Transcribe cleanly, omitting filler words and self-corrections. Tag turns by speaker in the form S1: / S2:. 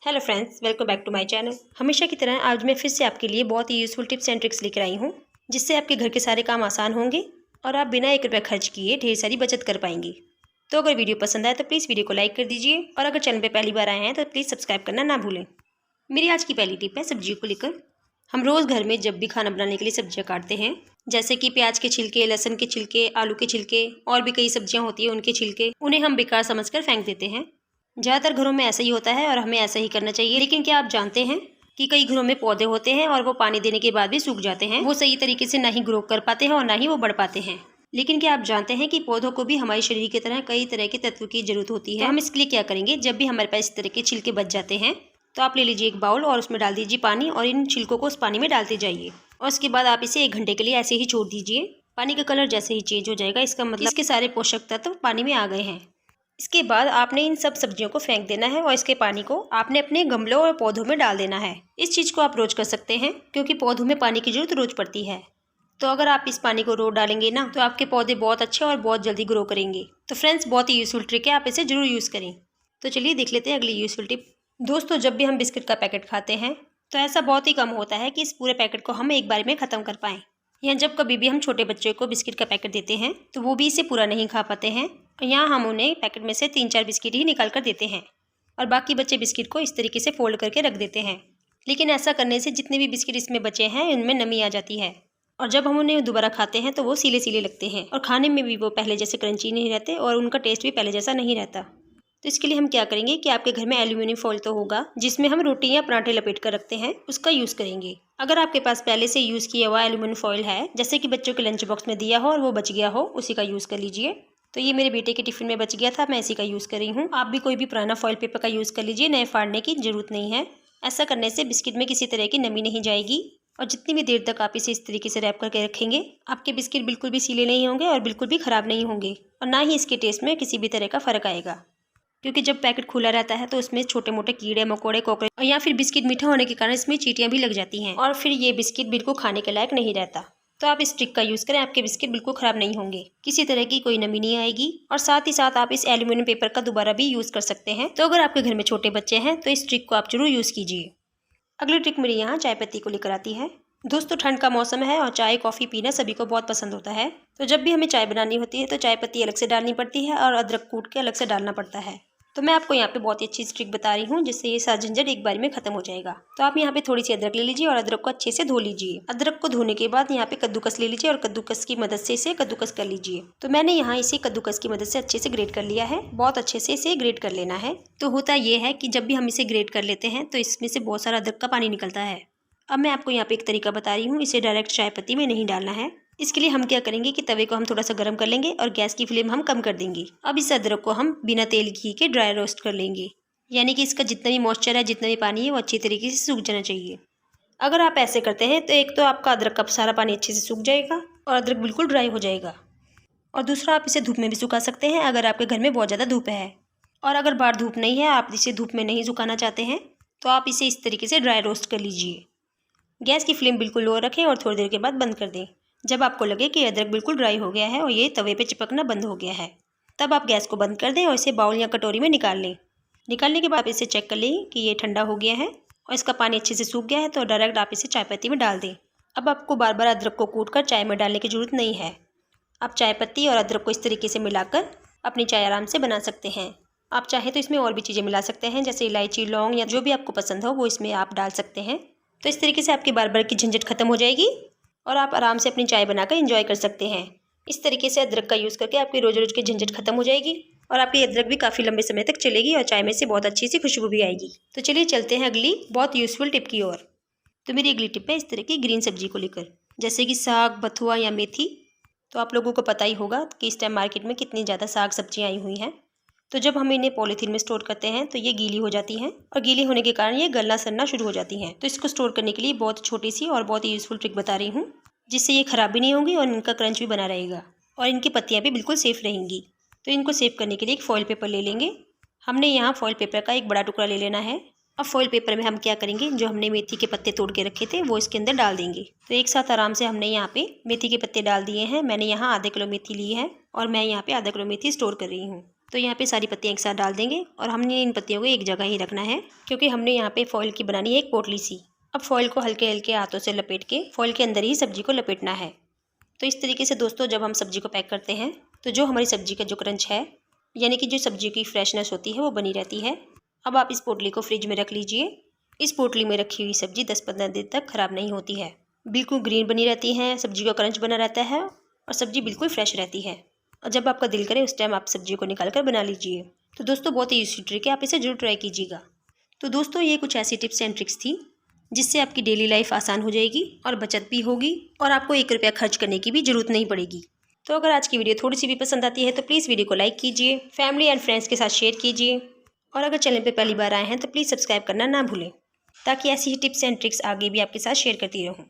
S1: Hello friends, welcome back to my channel. हमेशा की तरह आज मैं फिर से आपके लिए बहुत ही यूज़फुल टिप्स एंड ट्रिक्स लेकर आई हूँ, जिससे आपके घर के सारे काम आसान होंगे और आप बिना 1 रुपया खर्च किए ढेर सारी बचत कर पाएंगे। तो अगर वीडियो पसंद आए तो प्लीज़ वीडियो को लाइक कर दीजिए और अगर चैनल पर पहली बार आए हैं तो प्लीज़ सब्सक्राइब करना ना भूलें। मेरी आज की पहली टिप है सब्जियों को लेकर। हम रोज़ घर में जब भी खाना बनाने के लिए सब्जियाँ काटते हैं, जैसे कि प्याज के छिलके, लहसुन के छिलके, आलू के छिलके और भी कई सब्जियाँ होती हैं उनके छिलके, उन्हें हम बेकार समझकर फेंक देते हैं। ज़्यादातर घरों में ऐसा ही होता है और हमें ऐसा ही करना चाहिए। लेकिन क्या आप जानते हैं कि कई घरों में पौधे होते हैं और वो पानी देने के बाद भी सूख जाते हैं। वो सही तरीके से ना ही ग्रो कर पाते हैं और ना ही वो बढ़ पाते हैं। लेकिन क्या आप जानते हैं कि पौधों को भी हमारे शरीर की तरह कई तरह के तत्व की जरूरत होती है। तो हम इसके लिए क्या करेंगे, जब भी हमारे पास इस तरह के छिलके बच जाते हैं तो आप ले लीजिए एक बाउल और उसमें डाल दीजिए पानी और इन छिलकों को उस पानी में डालते जाइए और उसके बाद आप इसे 1 घंटे के लिए ऐसे ही छोड़ दीजिए। पानी का कलर जैसे ही चेंज हो जाएगा, इसका मतलब इसके सारे पोषक तत्व पानी में आ गए हैं। इसके बाद आपने इन सब सब्जियों को फेंक देना है और इसके पानी को आपने अपने गमलों और पौधों में डाल देना है। इस चीज़ को आप रोज कर सकते हैं क्योंकि पौधों में पानी की जरूरत रोज पड़ती है। तो अगर आप इस पानी को रोज डालेंगे ना तो आपके पौधे बहुत अच्छे और बहुत जल्दी ग्रो करेंगे। तो फ्रेंड्स, बहुत ही यूजफुल ट्रिक है, आप इसे जरूर यूज़ करें। तो चलिए देख लेते हैं अगली यूजफुल टिप। दोस्तों, जब भी हम बिस्किट का पैकेट खाते हैं तो ऐसा बहुत ही कम होता है कि इस पूरे पैकेट को हम एक बार में ख़त्म कर पाएँ। या जब कभी भी हम छोटे बच्चों को बिस्किट का पैकेट देते हैं तो वो भी इसे पूरा नहीं खा पाते हैं। यहाँ हम उन्हें पैकेट में से 3-4 बिस्किट ही निकाल कर देते हैं और बाकी बचे बिस्किट को इस तरीके से फोल्ड करके रख देते हैं। लेकिन ऐसा करने से जितने भी बिस्किट इसमें बचे हैं उनमें नमी आ जाती है और जब हम उन्हें दोबारा खाते हैं तो वो सीले सीले लगते हैं और खाने में भी वो पहले जैसे क्रंची नहीं रहते और उनका टेस्ट भी पहले जैसा नहीं रहता। तो इसके लिए हम क्या करेंगे कि आपके घर में एल्यूमिनियम फॉइल तो होगा जिसमें हम रोटी या पराठे लपेट कर रखते हैं, उसका यूज़ करेंगे। अगर आपके पास पहले से यूज़ किया हुआ एल्यूमिनियम फॉइल है, जैसे कि बच्चों के लंच बॉक्स में दिया हो और वो बच गया हो, उसी का यूज़ कर लीजिए। तो ये मेरे बेटे के टिफिन में बच गया था, मैं इसी का यूज़ कर रही हूँ। आप भी कोई भी पुराना फॉइल पेपर का यूज़ कर लीजिए, नए फाड़ने की जरूरत नहीं है। ऐसा करने से बिस्किट में किसी तरह की नमी नहीं जाएगी और जितनी भी देर तक आप इसे इस तरीके से रैप करके रखेंगे, आपके बिस्किट बिल्कुल भी सीले नहीं होंगे और बिल्कुल भी ख़राब नहीं होंगे और ना ही इसके टेस्ट में किसी भी तरह का फ़र्क आएगा। क्योंकि जब पैकेट खुला रहता है तो उसमें छोटे मोटे कीड़े मकोड़े, कॉकरोच और या फिर बिस्किट मीठा होने के कारण इसमें चींटियां भी लग जाती हैं और फिर ये बिस्किट बिल्कुल खाने के लायक नहीं रहता। तो आप इस ट्रिक का यूज़ करें, आपके बिस्किट बिल्कुल ख़राब नहीं होंगे, किसी तरह की कोई नमी नहीं आएगी और साथ ही साथ आप इस एल्यूमिनियम पेपर का दोबारा भी यूज़ कर सकते हैं। तो अगर आपके घर में छोटे बच्चे हैं तो इस ट्रिक को आप जरूर यूज़ कीजिए। अगली ट्रिक मेरी यहाँ चाय पत्ती को लेकर आती है। दोस्तों, ठंड का मौसम है और चाय कॉफ़ी पीना सभी को बहुत पसंद होता है। तो जब भी हमें चाय बनानी होती है तो चाय पत्ती अलग से डालनी पड़ती है और अदरक कूट के अलग से डालना पड़ता है। तो मैं आपको यहाँ पे बहुत ही अच्छी ट्रिक बता रही हूँ जिससे ये सारा झंझट एक बार में खत्म हो जाएगा। तो आप यहाँ पे थोड़ी सी अदरक ले लीजिए और अदरक को अच्छे से धो लीजिए। अदरक को धोने के बाद यहाँ पे कद्दूकस ले लीजिए और कद्दूकस की मदद से इसे कद्दूकस कर लीजिए। तो मैंने यहाँ इसे कद्दूकस की मदद से अच्छे से ग्रेट कर लिया है। बहुत अच्छे से इसे ग्रेट कर लेना है। तो होता ये है कि जब भी हम इसे ग्रेट कर लेते हैं तो इसमें से बहुत सारा अदरक का पानी निकलता है। अब मैं आपको यहाँ पे एक तरीका बता रही हूँ, इसे डायरेक्ट चाय पत्ती में नहीं डालना है। इसके लिए हम क्या करेंगे कि तवे को हम थोड़ा सा गर्म कर लेंगे और गैस की फ्लेम हम कम कर देंगे। अब इस अदरक को हम बिना तेल घी के ड्राई रोस्ट कर लेंगे, यानी कि इसका जितना भी मॉइस्चर है, जितना भी पानी है, वो अच्छी तरीके से सूख जाना चाहिए। अगर आप ऐसे करते हैं तो एक तो आपका अदरक का सारा पानी अच्छे से सूख जाएगा और अदरक बिल्कुल ड्राई हो जाएगा और दूसरा आप इसे धूप में भी सुखा सकते हैं अगर आपके घर में बहुत ज़्यादा धूप है। और अगर बाहर धूप नहीं है, आप इसे धूप में नहीं सुखाना चाहते हैं, तो आप इसे इस तरीके से ड्राई रोस्ट कर लीजिए। गैस की फ्लेम बिल्कुल लो रखें और थोड़ी देर के बाद बंद कर दें। जब आपको लगे कि अदरक बिल्कुल ड्राई हो गया है और ये तवे पे चिपकना बंद हो गया है, तब आप गैस को बंद कर दें और इसे बाउल या कटोरी में निकाल लें। निकालने के बाद आप इसे चेक कर लें कि ये ठंडा हो गया है और इसका पानी अच्छे से सूख गया है, तो डायरेक्ट आप इसे चाय पत्ती में डाल दें। अब आपको बार बार अदरक को कूट कर चाय में डालने की ज़रूरत नहीं है। आप चाय पत्ती और अदरक को इस तरीके से मिलाकर अपनी चाय आराम से बना सकते हैं। आप चाहें तो इसमें और भी चीज़ें मिला सकते हैं, जैसे इलायची, लौंग या जो भी आपको पसंद हो वो इसमें आप डाल सकते हैं। तो इस तरीके से आपकी बार बार की झंझट खत्म हो जाएगी और आप आराम से अपनी चाय बनाकर एंजॉय कर सकते हैं। इस तरीके से अदरक का यूज़ करके आपकी रोज़ रोज़ की झंझट खत्म हो जाएगी और आपकी अदरक भी काफ़ी लंबे समय तक चलेगी और चाय में से बहुत अच्छी सी खुशबू भी आएगी। तो चलिए चलते हैं अगली बहुत यूज़फुल टिप की ओर। तो मेरी अगली टिप है इस तरह की ग्रीन सब्जी को लेकर, जैसे कि साग, बथुआ या मेथी। तो आप लोगों को पता ही होगा कि इस टाइम मार्केट में कितनी ज़्यादा साग सब्जियाँ आई हुई हैं। तो जब हम इन्हें पॉलीथीन में स्टोर करते हैं तो ये गीली हो जाती हैं और गीली होने के कारण ये गलना सड़ना शुरू हो जाती हैं। तो इसको स्टोर करने के लिए बहुत छोटी सी और बहुत ही यूज़फुल ट्रिक बता रही हूँ, जिससे ये ख़राब भी नहीं होंगी और इनका क्रंच भी बना रहेगा और इनकी पत्तियाँ भी बिल्कुल सेफ़ रहेंगी। तो इनको सेव करने के लिए एक फॉइल पेपर ले लेंगे। हमने यहाँ फॉइल पेपर का एक बड़ा टुकड़ा ले लेना है। अब फॉइल पेपर में हम क्या करेंगे, जो हमने मेथी के पत्ते तोड़ के रखे थे वो इसके अंदर डाल देंगे। तो एक साथ आराम से हमने यहाँ पे मेथी के पत्ते डाल दिए हैं। मैंने यहाँ आधे किलो मेथी ली है और मैं यहाँ पे आधा किलो मेथी स्टोर कर रही हूँ। तो यहाँ पे सारी पत्तियाँ एक साथ डाल देंगे और हमने इन पत्तियों को एक जगह ही रखना है, क्योंकि हमने यहाँ पे फॉइल की बनानी है एक पोटली सी। अब फॉइल को हल्के हल्के हाथों से लपेट के फॉइल के अंदर ही सब्जी को लपेटना है। तो इस तरीके से दोस्तों जब हम सब्जी को पैक करते हैं तो जो हमारी सब्जी का जो क्रंच है, यानी कि जो सब्जी की फ्रेशनेस होती है, वो बनी रहती है। अब आप इस पोटली को फ्रिज में रख लीजिए। इस पोटली में रखी हुई सब्जी 10-15 दिन तक ख़राब नहीं होती है, बिल्कुल ग्रीन बनी रहती है, सब्जी का क्रंच बना रहता है और सब्जी बिल्कुल फ्रेश रहती है। और जब आपका दिल करे उस टाइम आप सब्जी को निकाल कर बना लीजिए। तो दोस्तों बहुत ही यूज़फुल ट्रिक है, आप इसे जरूर ट्राई कीजिएगा। तो दोस्तों ये कुछ ऐसी टिप्स एंड ट्रिक्स थी जिससे आपकी डेली लाइफ आसान हो जाएगी और बचत भी होगी और आपको 1 रुपया खर्च करने की भी ज़रूरत नहीं पड़ेगी। तो अगर आज की वीडियो थोड़ी सी भी पसंद आती है तो प्लीज़ वीडियो को लाइक कीजिए, फैमिली एंड फ्रेंड्स के साथ शेयर कीजिए और अगर चैनल पर पहली बार आए हैं तो प्लीज़ सब्सक्राइब करना ना भूलें, ताकि ऐसी ही टिप्स एंड ट्रिक्स आगे भी आपके साथ शेयर करती रहूँ।